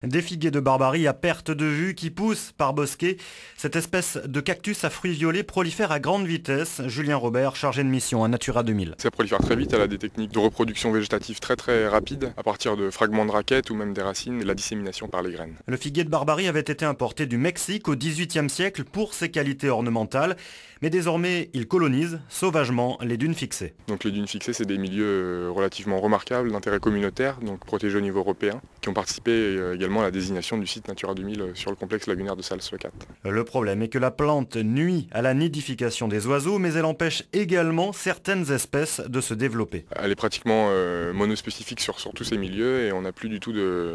Des figuiers de Barbarie à perte de vue qui poussent par bosquet. Cette espèce de cactus à fruits violets prolifère à grande vitesse. Julien Robert, chargé de mission à Natura 2000. Ça prolifère très vite, elle a des techniques de reproduction végétative très rapides, à partir de fragments de raquettes ou même des racines, et la dissémination par les graines. Le figuier de Barbarie avait été importé du Mexique au XVIIIe siècle pour ses qualités ornementales. Mais désormais, il colonise sauvagement les dunes fixées. Donc les dunes fixées, c'est des milieux relativement remarquables d'intérêt communautaire, donc protégés au niveau européen, qui ont participé également à la désignation du site Natura 2000 sur le complexe lagunaire de Salles-le-Cat. Le problème est que la plante nuit à la nidification des oiseaux, mais elle empêche également certaines espèces de se développer. Elle est pratiquement monospécifique sur tous ces milieux et on n'a plus du tout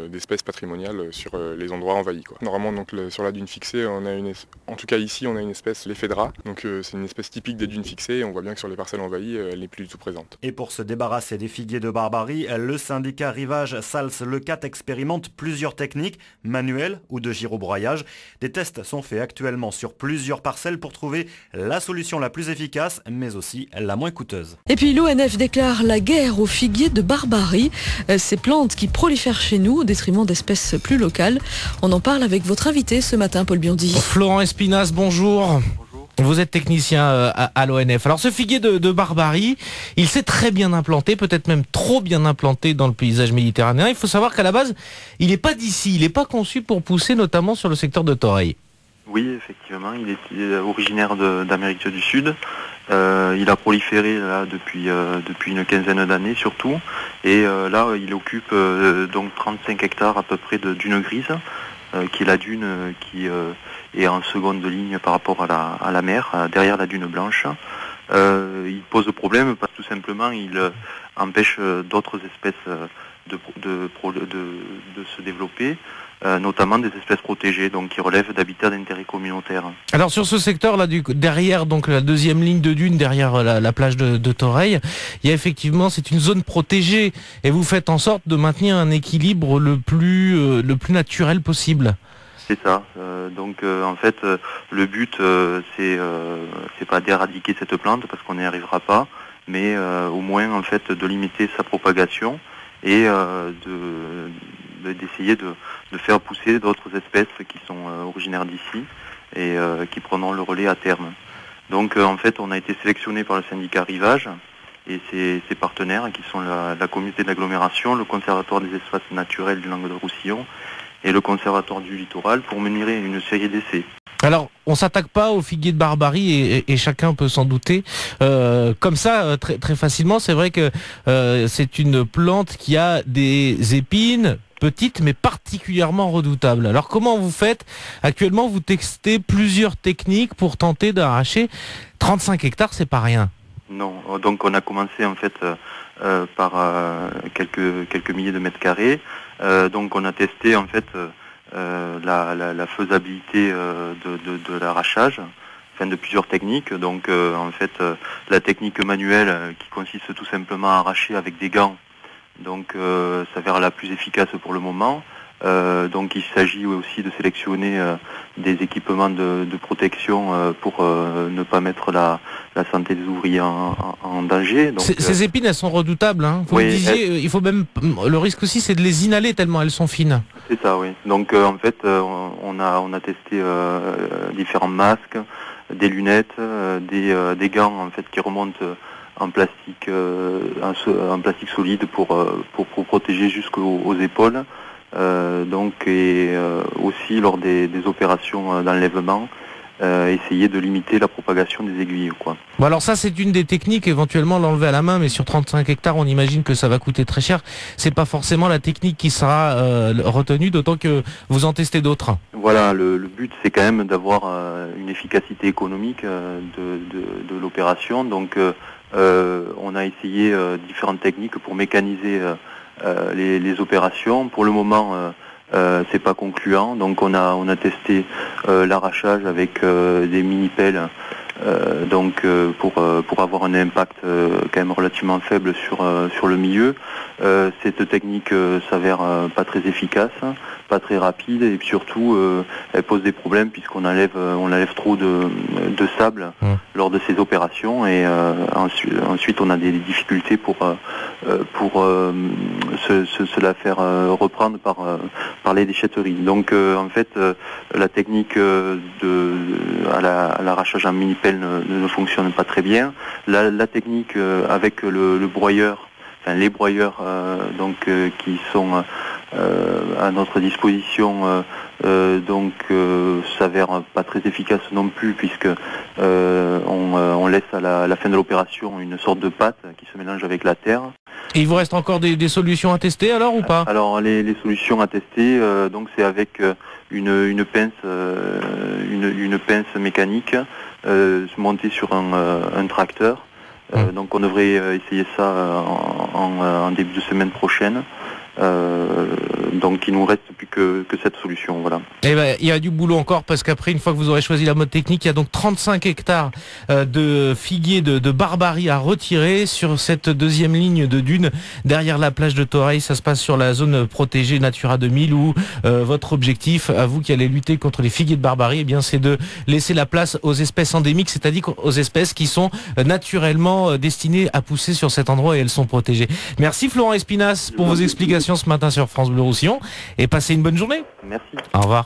d'espèces patrimoniales sur les endroits envahis. Normalement, donc, sur la dune fixée, en tout cas ici, on a une espèce, l'éphédra. Donc c'est une espèce typique des dunes fixées et on voit bien que sur les parcelles envahies, elle n'est plus du tout présente. Et pour se débarrasser des figuiers de Barbarie, le syndicat Rivage Salles-le-Cat expérimente plusieurs techniques, manuelles ou de girobroyage. Des tests sont faits actuellement sur plusieurs parcelles pour trouver la solution la plus efficace, mais aussi la moins coûteuse. Et puis l'ONF déclare la guerre aux figuiers de Barbarie. Ces plantes qui prolifèrent chez nous au détriment d'espèces plus locales. On en parle avec votre invité ce matin, Paul Biondi. Florent Espinasse, bonjour. Vous êtes technicien à l'ONF. Alors ce figuier de Barbarie, il s'est très bien implanté, peut-être même trop bien implanté dans le paysage méditerranéen. Il faut savoir qu'à la base, il n'est pas d'ici, il n'est pas conçu pour pousser notamment sur le secteur de Torreilles. Oui, effectivement, il est originaire d'Amérique du Sud. Il a proliféré là depuis une quinzaine d'années surtout. Et là, il occupe donc 35 hectares à peu près de dune grise, qui est la dune qui est en seconde ligne par rapport à la mer, derrière la dune blanche. Il pose problème parce que tout simplement il empêche d'autres espèces de se développer, notamment des espèces protégées, donc qui relèvent d'habitats d'intérêt communautaire. Alors sur ce secteur-là, derrière donc la deuxième ligne de dune, derrière la plage de Torreilles, il y a effectivement, c'est une zone protégée et vous faites en sorte de maintenir un équilibre le plus naturel possible. C'est ça. Donc en fait, le but c'est pas d'éradiquer cette plante parce qu'on n'y arrivera pas, mais au moins en fait de limiter sa propagation et d'essayer de faire pousser d'autres espèces qui sont originaires d'ici et qui prendront le relais à terme. Donc en fait, on a été sélectionné par le syndicat Rivage et ses partenaires qui sont la communauté de l'agglomération, le conservatoire des espaces naturels du Languedoc-Roussillon et le conservatoire du littoral pour mener une série d'essais. Alors, on s'attaque pas aux figuiers de Barbarie et chacun peut s'en douter comme ça très facilement. C'est vrai que c'est une plante qui a des épines petites mais particulièrement redoutables. Alors comment vous faites? Actuellement, vous testez plusieurs techniques pour tenter d'arracher 35 hectares, c'est pas rien. Non, donc on a commencé en fait par quelques milliers de mètres carrés. Donc on a testé en fait la faisabilité de l'arrachage, enfin de plusieurs techniques. Donc en fait la technique manuelle qui consiste tout simplement à arracher avec des gants, donc s'avère la plus efficace pour le moment. Donc il s'agit aussi de sélectionner des équipements de protection pour ne pas mettre la santé des ouvriers en danger. Donc, ces épines, elles sont redoutables. Hein. Vous oui, me disiez, il faut même, le risque aussi, c'est de les inhaler tellement elles sont fines. C'est ça, oui. Donc en fait, on a testé différents masques, des lunettes, des gants en fait qui remontent en plastique solide pour protéger jusqu'aux épaules. Et aussi lors des opérations d'enlèvement, essayer de limiter la propagation des aiguilles, quoi. Bon, alors ça c'est une des techniques, éventuellement l'enlever à la main, mais sur 35 hectares on imagine que ça va coûter très cher. C'est pas forcément la technique qui sera retenue, d'autant que vous en testez d'autres. Voilà, le but c'est quand même d'avoir une efficacité économique de l'opération. Donc on a essayé différentes techniques pour mécaniser les opérations. Pour le moment, c'est pas concluant. Donc on a testé l'arrachage avec des mini-pelles pour avoir un impact quand même relativement faible sur le milieu. Cette technique s'avère pas très efficace, pas très rapide, et surtout elle pose des problèmes puisqu'on enlève trop de sable lors de ces opérations, et ensuite on a des difficultés pour se la faire reprendre par les déchetteries. Donc en fait la technique à l'arrachage en mini-pelle ne fonctionne pas très bien. La technique avec le broyeur, enfin les broyeurs qui sont à notre disposition s'avère pas très efficace non plus, puisque on laisse à la fin de l'opération une sorte de pâte qui se mélange avec la terre. Et il vous reste encore des solutions à tester alors ou pas? Alors les solutions à tester, c'est avec une pince mécanique montée sur un tracteur. Donc on devrait essayer ça en début de semaine prochaine. Donc il nous reste plus que cette solution, voilà. Eh ben, il y a du boulot encore, parce qu'après, une fois que vous aurez choisi la mode technique, il y a donc 35 hectares de figuiers de Barbarie à retirer sur cette deuxième ligne de dunes derrière la plage de Toreil. Ça se passe sur la zone protégée Natura 2000, où votre objectif, à vous qui allez lutter contre les figuiers de Barbarie, eh bien c'est de laisser la place aux espèces endémiques, c'est-à-dire aux espèces qui sont naturellement destinées à pousser sur cet endroit, et elles sont protégées. Merci Florent Espinas pour vos explications ce matin sur France Bleu Roussillon, et passez une bonne journée. Merci. Au revoir.